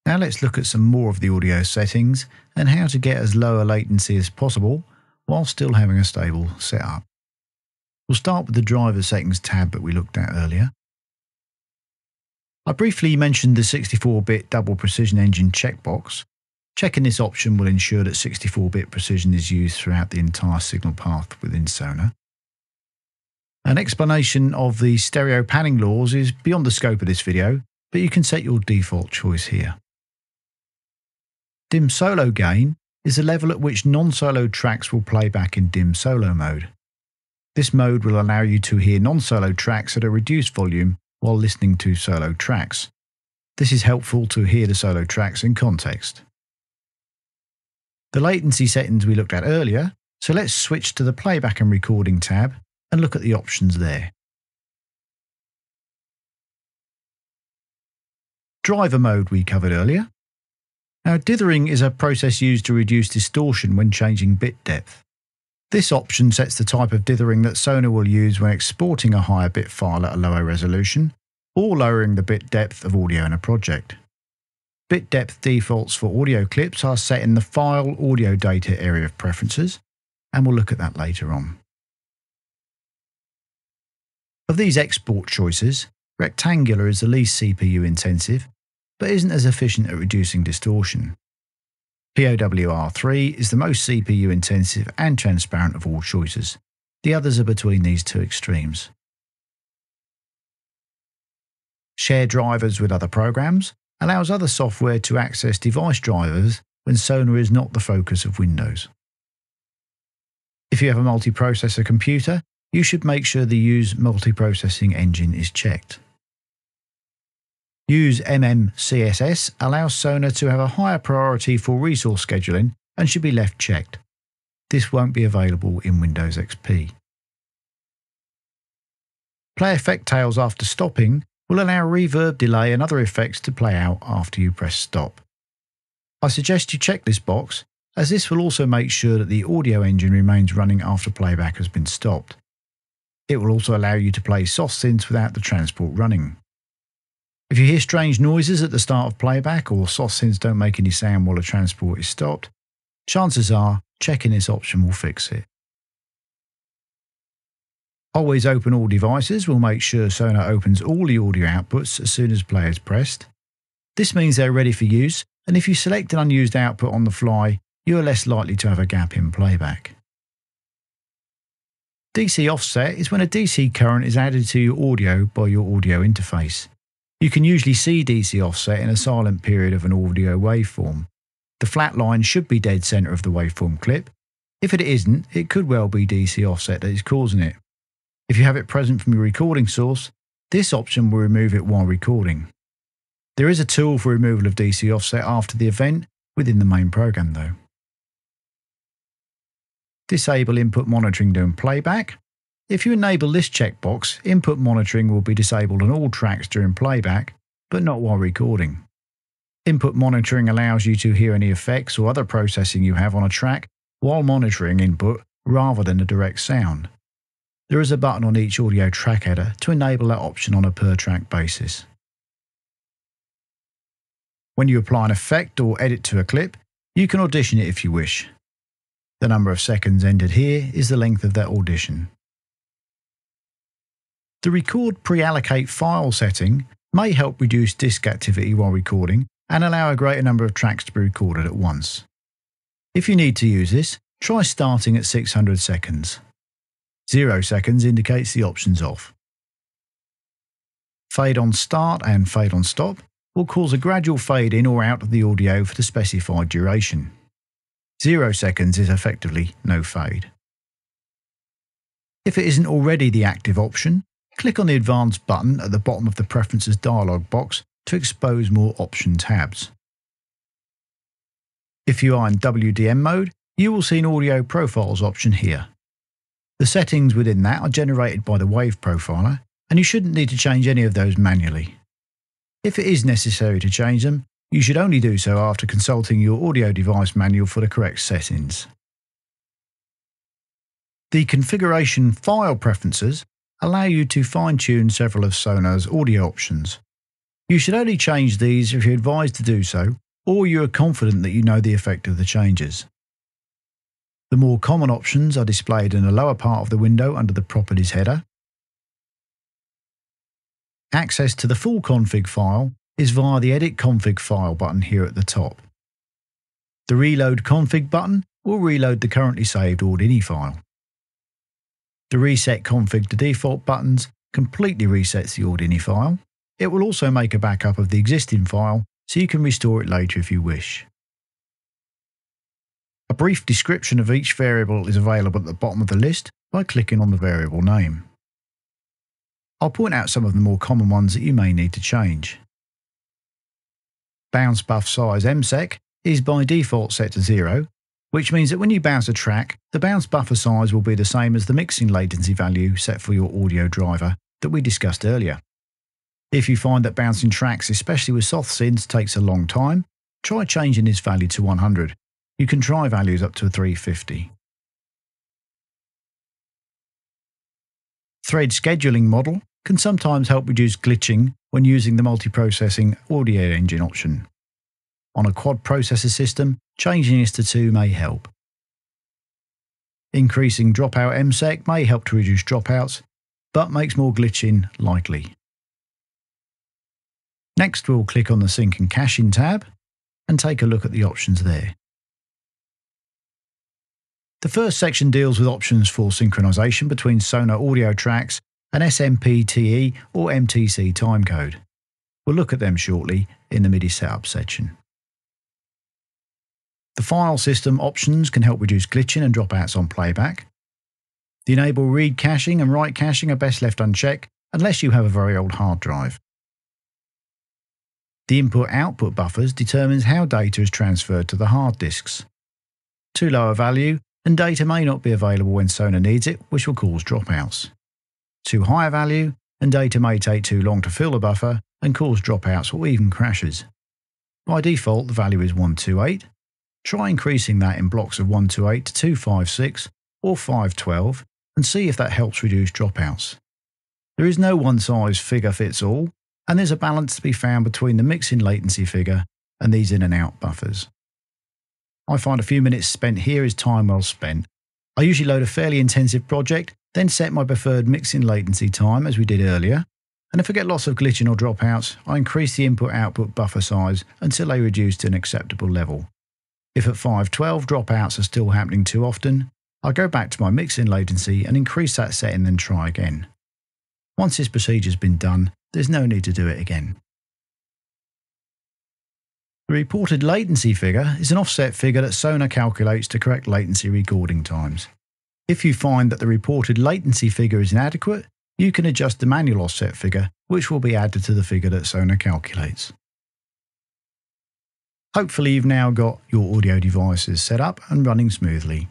Now let's look at some more of the audio settings and how to get as low a latency as possible while still having a stable setup. We'll start with the driver settings tab that we looked at earlier. I briefly mentioned the 64-bit double precision engine checkbox. Checking this option will ensure that 64-bit precision is used throughout the entire signal path within Sonar. An explanation of the stereo panning laws is beyond the scope of this video, but you can set your default choice here. Dim solo gain is the level at which non-solo tracks will play back in dim solo mode. This mode will allow you to hear non-solo tracks at a reduced volume while listening to solo tracks. This is helpful to hear the solo tracks in context. The latency settings we looked at earlier, so let's switch to the Playback and Recording tab and look at the options there. Driver mode we covered earlier. Now, dithering is a process used to reduce distortion when changing bit depth. This option sets the type of dithering that Sonar will use when exporting a higher bit file at a lower resolution, or lowering the bit depth of audio in a project. Bit depth defaults for audio clips are set in the File Audio Data area of preferences, and we'll look at that later on. Of these export choices, rectangular is the least CPU intensive, but isn't as efficient at reducing distortion. POWR3 is the most CPU intensive and transparent of all choices. The others are between these two extremes. Share drivers with other programs allows other software to access device drivers when Sonar is not the focus of Windows. If you have a multiprocessor computer, you should make sure the Use Multiprocessing engine is checked. Use MMCSS allows Sonar to have a higher priority for resource scheduling and should be left checked. This won't be available in Windows XP. Play effect tails after stopping will allow reverb, delay and other effects to play out after you press stop. I suggest you check this box, as this will also make sure that the audio engine remains running after playback has been stopped. It will also allow you to play soft synths without the transport running. If you hear strange noises at the start of playback or soft synths don't make any sound while the transport is stopped, chances are checking this option will fix it. Always open all devices will make sure Sonar opens all the audio outputs as soon as play is pressed. This means they're ready for use, and if you select an unused output on the fly, you are less likely to have a gap in playback. DC offset is when a DC current is added to your audio by your audio interface. You can usually see DC offset in a silent period of an audio waveform. The flat line should be dead center of the waveform clip. If it isn't, it could well be DC offset that is causing it. If you have it present from your recording source, this option will remove it while recording. There is a tool for removal of DC offset after the event within the main program though. Disable input monitoring during playback. If you enable this checkbox, input monitoring will be disabled on all tracks during playback, but not while recording. Input monitoring allows you to hear any effects or other processing you have on a track while monitoring input rather than the direct sound. There is a button on each audio track header to enable that option on a per-track basis. When you apply an effect or edit to a clip, you can audition it if you wish. The number of seconds entered here is the length of that audition. The Record Pre-Allocate File setting may help reduce disk activity while recording and allow a greater number of tracks to be recorded at once. If you need to use this, try starting at 600 seconds. 0 seconds indicates the option's off. Fade on start and fade on stop will cause a gradual fade in or out of the audio for the specified duration. 0 seconds is effectively no fade. If it isn't already the active option, click on the Advanced button at the bottom of the Preferences dialog box to expose more option tabs. If you are in WDM mode, you will see an Audio Profiles option here. The settings within that are generated by the Wave Profiler, and you shouldn't need to change any of those manually. If it is necessary to change them, you should only do so after consulting your audio device manual for the correct settings. The Configuration File Preferences allow you to fine-tune several of Sonar's audio options. You should only change these if you're advised to do so, or you are confident that you know the effect of the changes. The more common options are displayed in the lower part of the window under the Properties header. Access to the full config file is via the Edit Config File button here at the top. The Reload Config button will reload the currently saved Audini file. The Reset Config to Default buttons completely resets the Audini file. It will also make a backup of the existing file so you can restore it later if you wish. A brief description of each variable is available at the bottom of the list by clicking on the variable name. I'll point out some of the more common ones that you may need to change. Bounce buff size MSEC is by default set to 0, which means that when you bounce a track, the bounce buffer size will be the same as the mixing latency value set for your audio driver that we discussed earlier. If you find that bouncing tracks, especially with soft synths, takes a long time, try changing this value to 100. You can try values up to 350. Thread scheduling model can sometimes help reduce glitching when using the multiprocessing audio engine option. On a quad processor system, changing this to 2 may help. Increasing dropout MSEC may help to reduce dropouts, but makes more glitching likely. Next, we'll click on the Sync and Caching tab and take a look at the options there. The first section deals with options for synchronization between Sonar audio tracks and SMPTE or MTC timecode. We'll look at them shortly in the MIDI setup section. The file system options can help reduce glitching and dropouts on playback. The enable read caching and write caching are best left unchecked unless you have a very old hard drive. The input-output buffers determines how data is transferred to the hard disks. Too low a value, and data may not be available when Sonar needs it, which will cause dropouts. Too high a value, and data may take too long to fill the buffer and cause dropouts or even crashes. By default, the value is 128. Try increasing that in blocks of 128 to 256 or 512 and see if that helps reduce dropouts. There is no one-size figure fits all, and there's a balance to be found between the mixing latency figure and these in and out buffers. I find a few minutes spent here is time well spent. I usually load a fairly intensive project, then set my preferred mixing latency time as we did earlier, and if I get lots of glitching or dropouts, I increase the input-output buffer size until they reduce to an acceptable level. If at 512 dropouts are still happening too often, I go back to my mixing latency and increase that setting, then try again. Once this procedure's been done, there's no need to do it again. The reported latency figure is an offset figure that Sonar calculates to correct latency recording times. If you find that the reported latency figure is inadequate, you can adjust the manual offset figure, which will be added to the figure that Sonar calculates. Hopefully you've now got your audio devices set up and running smoothly.